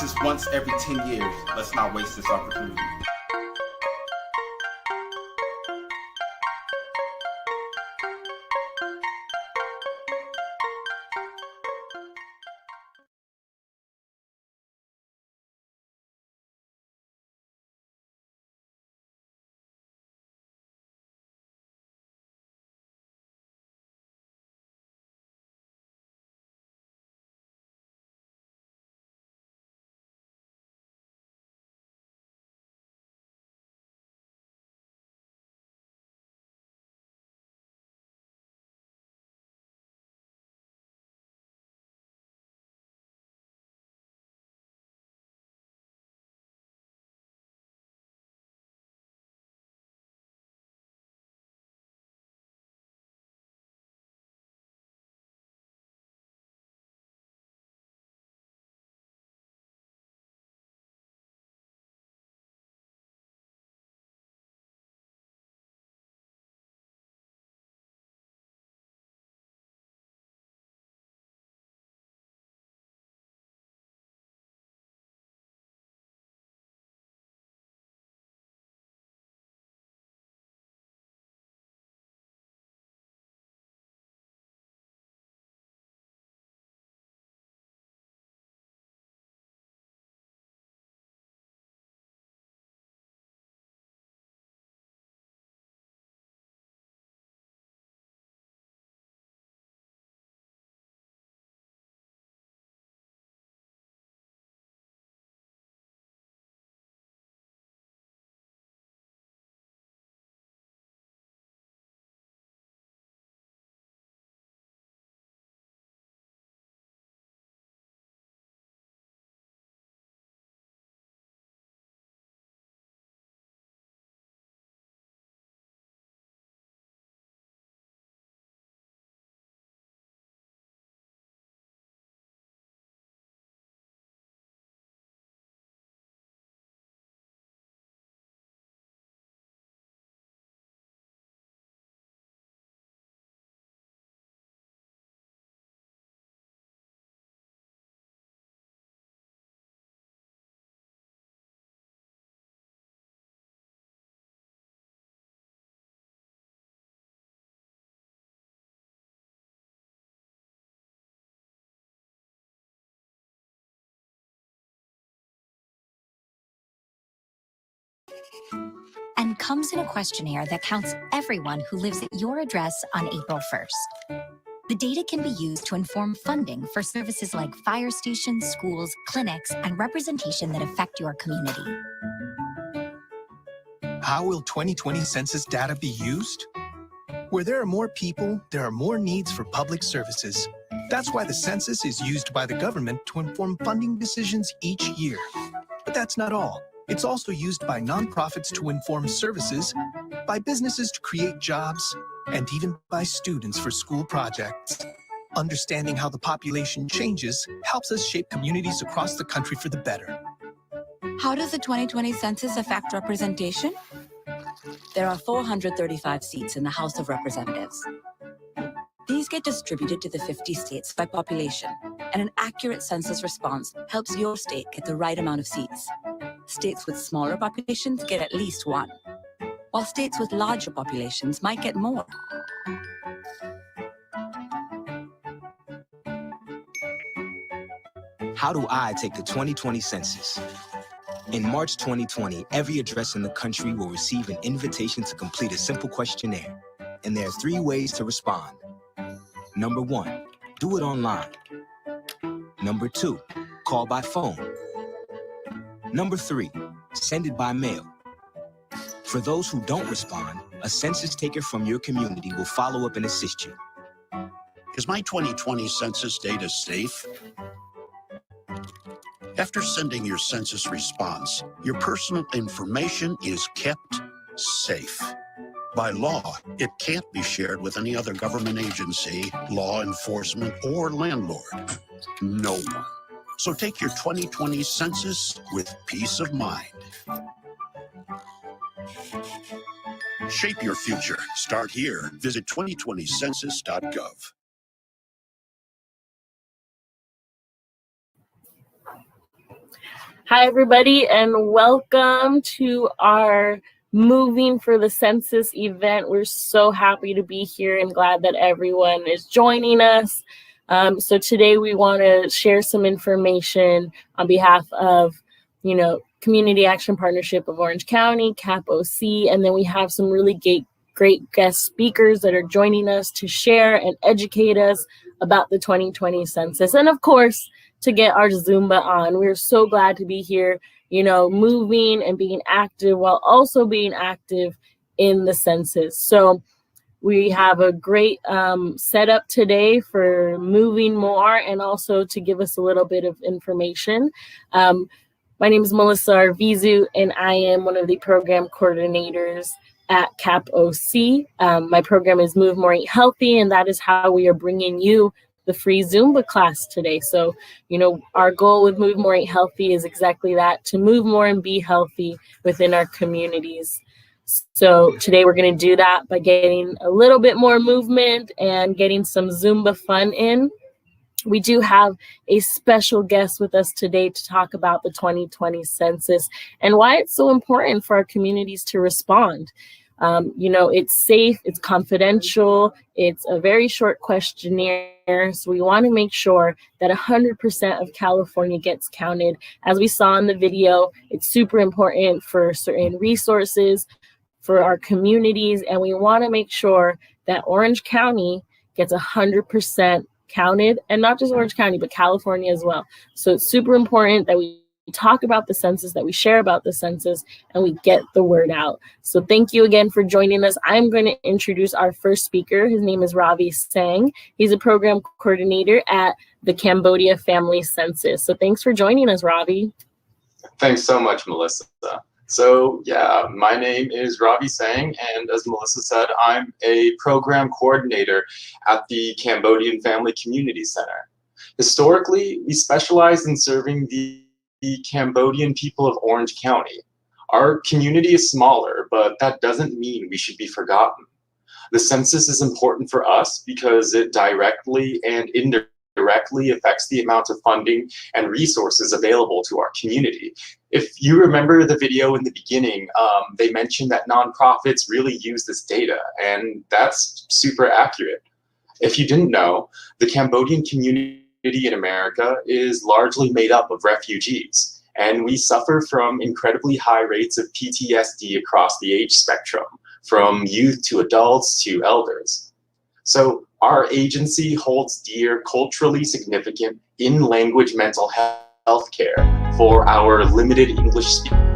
census once every 10 years. Let's not waste this opportunity. And comes in a questionnaire that counts everyone who lives at your address on April 1st. The data can be used to inform funding for services like fire stations, schools, clinics, and representation that affect your community. How will 2020 census data be used? Where there are more people, there are more needs for public services. That's why the census is used by the government to inform funding decisions each year. But that's not all. It's also used by nonprofits to inform services, by businesses to create jobs, and even by students for school projects. Understanding how the population changes helps us shape communities across the country for the better. How does the 2020 census affect representation? There are 435 seats in the House of Representatives. These get distributed to the 50 states by population, and an accurate census response helps your state get the right amount of seats. States with smaller populations get at least one, while states with larger populations might get more. How do I take the 2020 census? In March 2020, every address in the country will receive an invitation to complete a simple questionnaire, and there are 3 ways to respond. Number 1, do it online. Number 2, call by phone. Number 3, send it by mail. For those who don't respond, a census taker from your community will follow up and assist you. Is my 2020 census data safe? After sending your census response, your personal information is kept safe. By law, it can't be shared with any other government agency, law enforcement, or landlord. No one. So take your 2020 census with peace of mind. Shape your future. Start here. Visit 2020census.gov. Hi, everybody, and welcome to our Moving for the Census event. We're so happy to be here and glad that everyone is joining us. So today we want to share some information on behalf of, Community Action Partnership of Orange County, CAP OC, and then we have some really great guest speakers that are joining us to share and educate us about the 2020 census. And of course, to get our Zumba on. We're so glad to be here, moving and being active while also being active in the census. So we have a great setup today for moving more and also to give us a little bit of information. My name is Melissa Arvizu, and I am one of the program coordinators at CAP OC. My program is Move More Eat Healthy, and that is how we are bringing you the free Zumba class today. So, our goal with Move More Eat Healthy is exactly that, to move more and be healthy within our communities. So today we're going to do that by getting a little bit more movement and getting some Zumba fun in. We do have a special guest with us today to talk about the 2020 census and why it's so important for our communities to respond. It's safe, it's confidential, it's a very short questionnaire. So we want to make sure that 100% of California gets counted. As we saw in the video, it's super important for certain resources, for our communities, and we want to make sure that Orange County gets 100% counted, and not just Orange County, but California as well. So it's super important that we talk about the census, that we share about the census, and we get the word out. So thank you again for joining us. I'm going to introduce our first speaker. His name is Ravi Sang. He's a program coordinator at the Cambodia Family Census. So thanks for joining us, Ravi. Thanks so much, Melissa. So yeah, my name is Ravi Sang, and as Melissa said, I'm a program coordinator at the Cambodian Family Community Center. Historically, we specialize in serving the Cambodian people of Orange County. Our community is smaller, but that doesn't mean we should be forgotten. The census is important for us because it directly and indirectly affects the amount of funding and resources available to our community. If you remember the video in the beginning, they mentioned that nonprofits really use this data, and that's super accurate. If you didn't know, the Cambodian community in America is largely made up of refugees, and we suffer from incredibly high rates of PTSD across the age spectrum, from youth to adults to elders. So our agency holds dear culturally significant in-language mental health care for our limited English speakers.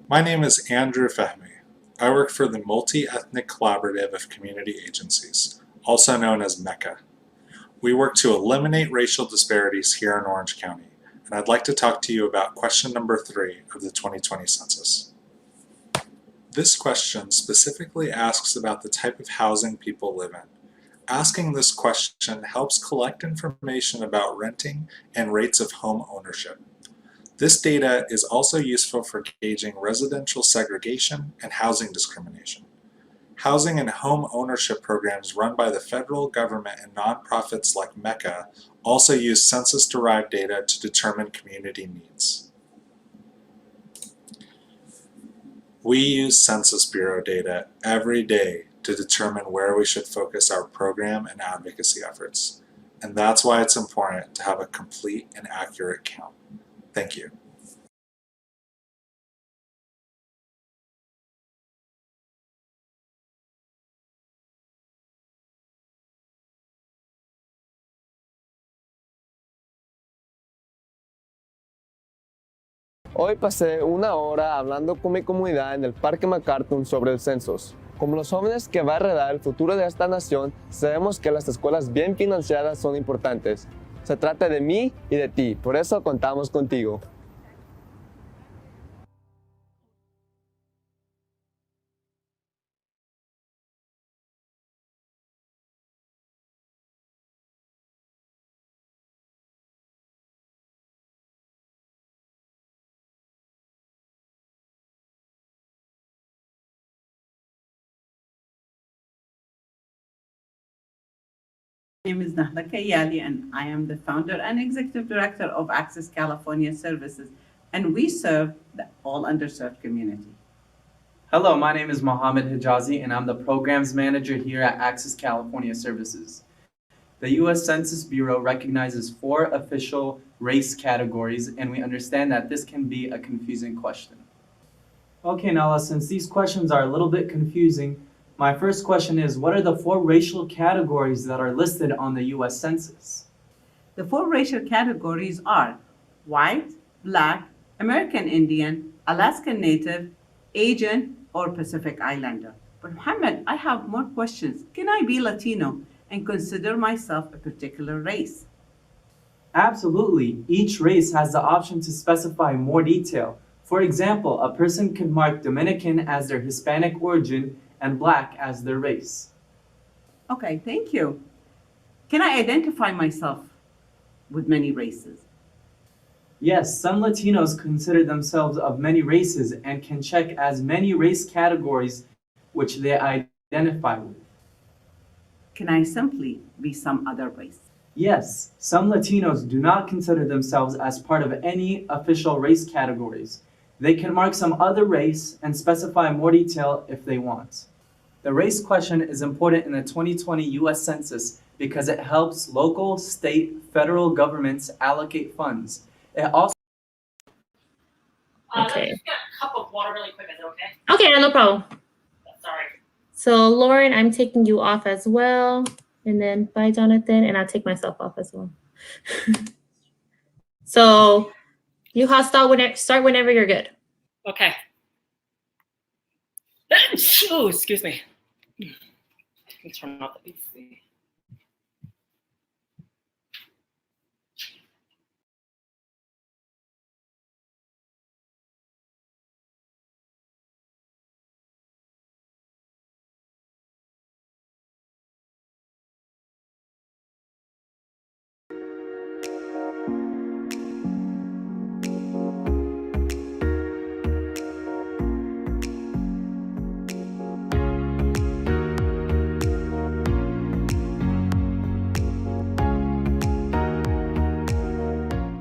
My name is Andrew Fahmy. I work for the Multi-Ethnic Collaborative of Community Agencies, also known as MECA. We work to eliminate racial disparities here in Orange County, and I'd like to talk to you about question number 3 of the 2020 census. This question specifically asks about the type of housing people live in. Asking this question helps collect information about renting and rates of home ownership. This data is also useful for gauging residential segregation and housing discrimination. Housing and home ownership programs run by the federal government and nonprofits like MECA also use census-derived data to determine community needs. We use Census Bureau data every day to determine where we should focus our program and advocacy efforts, and that's why it's important to have a complete and accurate count. Thank you. Hoy pasé una hora hablando con mi comunidad en el Parque MacArthur sobre el census. Como los jóvenes que va a heredar el futuro de esta nación, sabemos que las escuelas bien financiadas son importantes. Se trata de mí y de ti, por eso contamos contigo. My name is Nahla Kayali, and I am the founder and executive director of Access California Services, and we serve the all underserved community. Hello, my name is Mohammed Hijazi, and I'm the programs manager here at Access California Services. The U.S. Census Bureau recognizes 4 official race categories, and we understand that this can be a confusing question. Okay, Nahla, since these questions are a little bit confusing, my first question is, what are the 4 racial categories that are listed on the U.S. Census? The 4 racial categories are white, black, American Indian, Alaskan Native, Asian, or Pacific Islander. But Mohammed, I have more questions. Can I be Latino and consider myself a particular race? Absolutely. Each race has the option to specify more detail. For example, a person can mark Dominican as their Hispanic origin and Black as their race. Okay, thank you. Can I identify myself with many races? Yes, some Latinos consider themselves of many races and can check as many race categories which they identify with. Can I simply be some other race? Yes, some Latinos do not consider themselves as part of any official race categories. They can mark some other race and specify more detail if they want. The race question is important in the 2020 U.S. Census because it helps local, state, federal governments allocate funds. It also Okay. Let's get a cup of water really quick. Is it okay? Okay, no problem. Sorry. So Lauren, I'm taking you off as well. And then bye, Jonathan. And I'll take myself off as well. So you start whenever you're good. Okay. Oh, excuse me. Let's turn off the PC.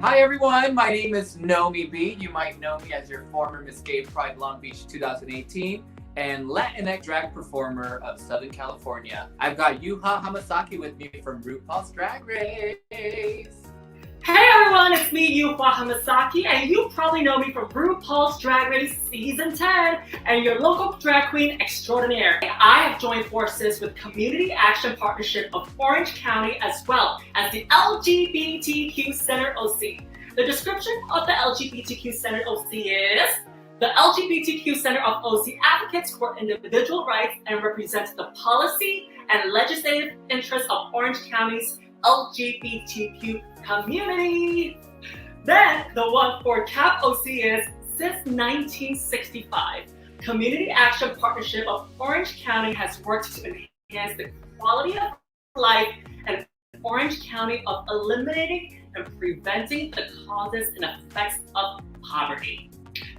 Hi everyone, my name is Nomi B. You might know me as your former Miss Gay Pride Long Beach 2018 and Latinx drag performer of Southern California. I've got Yuha Hamasaki with me from RuPaul's Drag Race. Hey everyone, it's me, Yufa Hamasaki, and you probably know me from RuPaul's Drag Race Season 10 and your local drag queen extraordinaire. I have joined forces with Community Action Partnership of Orange County as well as the LGBTQ Center OC. The description of the LGBTQ Center OC is: The LGBTQ Center of OC advocates for individual rights and represents the policy and legislative interests of Orange County's LGBTQ community. Then the one for CAP OC is since 1965. Community Action Partnership of Orange County has worked to enhance the quality of life in Orange County of eliminating and preventing the causes and effects of poverty,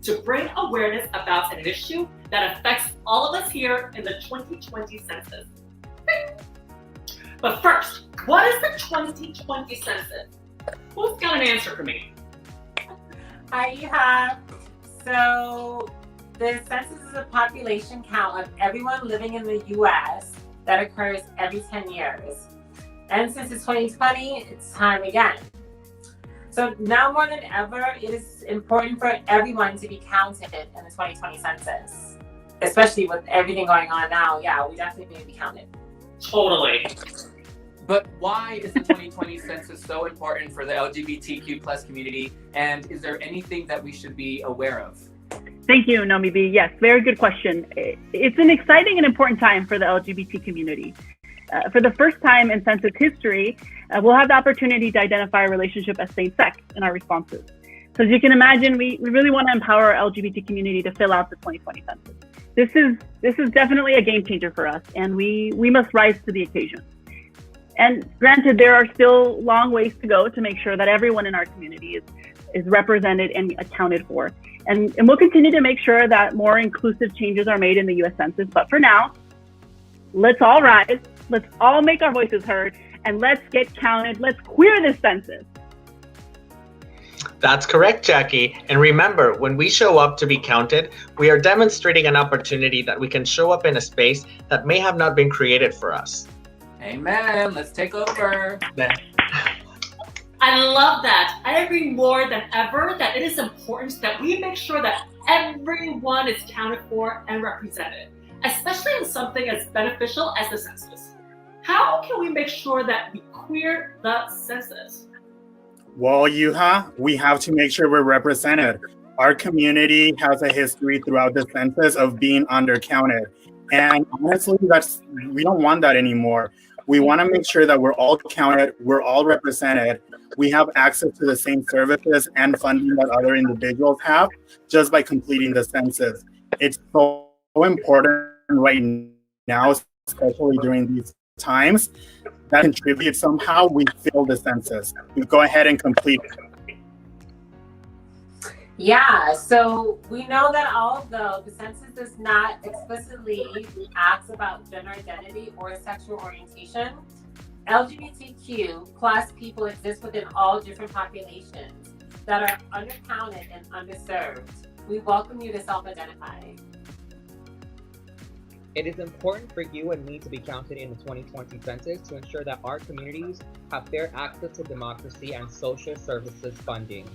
to bring awareness about an issue that affects all of us here in the 2020 census. But first, what is the 2020 census? Who's got an answer for me? Hi, Yuha. So the census is a population count of everyone living in the U.S. that occurs every 10 years. And since it's 2020, it's time again. So now more than ever, it is important for everyone to be counted in the 2020 census. Especially with everything going on now, yeah, we definitely need to be counted. Totally. But why is the 2020 census so important for the LGBTQ plus community? And is there anything that we should be aware of? Thank you, Nomi B. Yes, very good question. It's an exciting and important time for the LGBT community. For the first time in census history, we'll have the opportunity to identify a relationship as same-sex in our responses. So as you can imagine, we really want to empower our LGBT community to fill out the 2020 census. This is definitely a game changer for us, and we must rise to the occasion. And granted, there are still long ways to go to make sure that everyone in our community is represented and accounted for. And we'll continue to make sure that more inclusive changes are made in the U.S. Census. But for now, let's all rise, let's all make our voices heard, and let's get counted. Let's queer this census. That's correct, Jackie. And remember, when we show up to be counted, we are demonstrating an opportunity that we can show up in a space that may have not been created for us. Amen. Let's take over. I love that. I agree more than ever that it is important that we make sure that everyone is counted for and represented, especially in something as beneficial as the census. How can we make sure that we queer the census? Well, Yuha, we have to make sure we're represented. Our community has a history throughout the census of being undercounted. And honestly, we don't want that anymore. We want to make sure that we're all counted, we're all represented, we have access to the same services and funding that other individuals have just by completing the census. It's so important right now, especially during these times, that contribute somehow, we fill the census. We go ahead and complete it. Yeah, so we know that although the census does not explicitly ask about gender identity or sexual orientation, LGBTQ plus people exist within all different populations that are undercounted and underserved. We welcome you to self-identify. It is important for you and me to be counted in the 2020 census to ensure that our communities have fair access to democracy and social services funding.